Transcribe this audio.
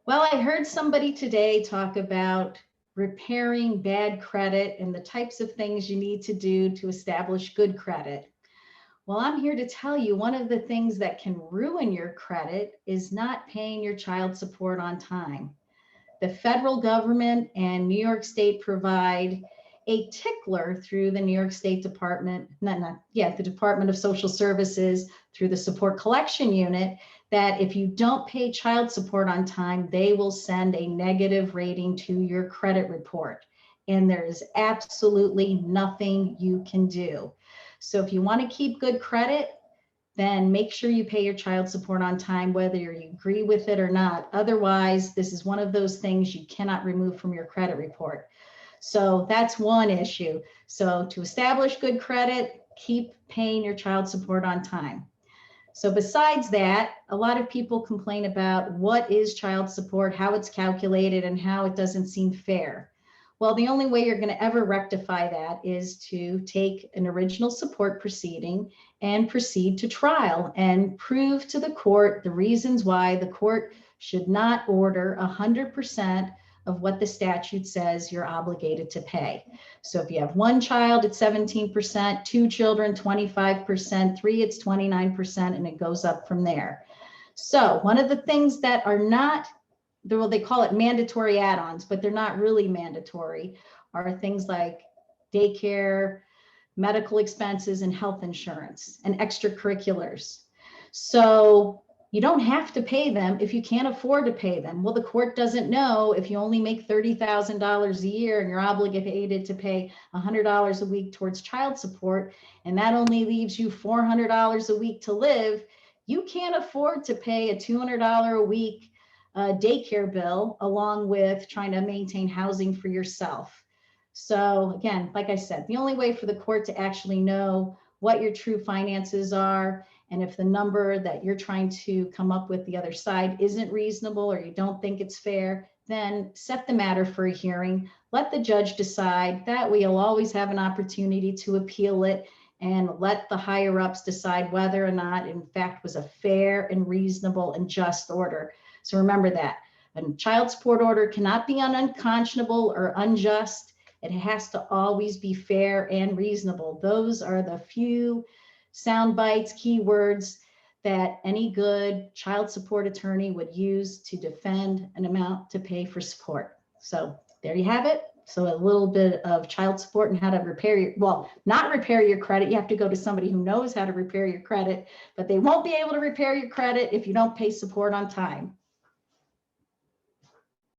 Well, I heard somebody today talk about repairing bad credit and the types of things you need to do to establish good credit. Well, I'm here to tell you one of the things that can ruin your credit is not paying your child support on time. The federal government and New York State provide a tickler through the New York State Department, the Department of Social Services through the Support Collection Unit, that if you don't pay child support on time, they will send a negative rating to your credit report. And there is absolutely nothing you can do. So if you want to keep good credit, then make sure you pay your child support on time, whether you agree with it or not. Otherwise, this is one of those things you cannot remove from your credit report. So that's one issue. So to establish good credit, keep paying your child support on time. So besides that, a lot of people complain about what is child support, how it's calculated, and how it doesn't seem fair. Well, the only way you're going to ever rectify that is to take an original support proceeding and proceed to trial and prove to the court the reasons why the court should not order 100% of what the statute says you're obligated to pay. So if you have one child, it's 17%, two children, 25%, three, it's 29%, and it goes up from there. So one of the things that are not, well, they call it mandatory add-ons, but they're not really mandatory, are things like daycare, medical expenses, and health insurance, and extracurriculars. So you don't have to pay them if you can't afford to pay them. Well, the court doesn't know if you only make $30,000 a year and you're obligated to pay $100 a week towards child support, and that only leaves you $400 a week to live. You can't afford to pay a $200 a week daycare bill along with trying to maintain housing for yourself. So again, like I said, the only way for the court to actually know what your true finances are, and if the number that you're trying to come up with the other side isn't reasonable or you don't think it's fair, then set the matter for a hearing. Let the judge decide. That way you'll always have an opportunity to appeal it, and let the higher ups decide whether or not in fact was a fair and reasonable and just order. So remember that a child support order cannot be unconscionable or unjust. It has to always be fair and reasonable. Those are the few sound bites, keywords that any good child support attorney would use to defend an amount to pay for support. So there you have it. So a little bit of child support and how to repair your, well, not repair your credit. You have to go to somebody who knows how to repair your credit, but they won't be able to repair your credit if you don't pay support on time.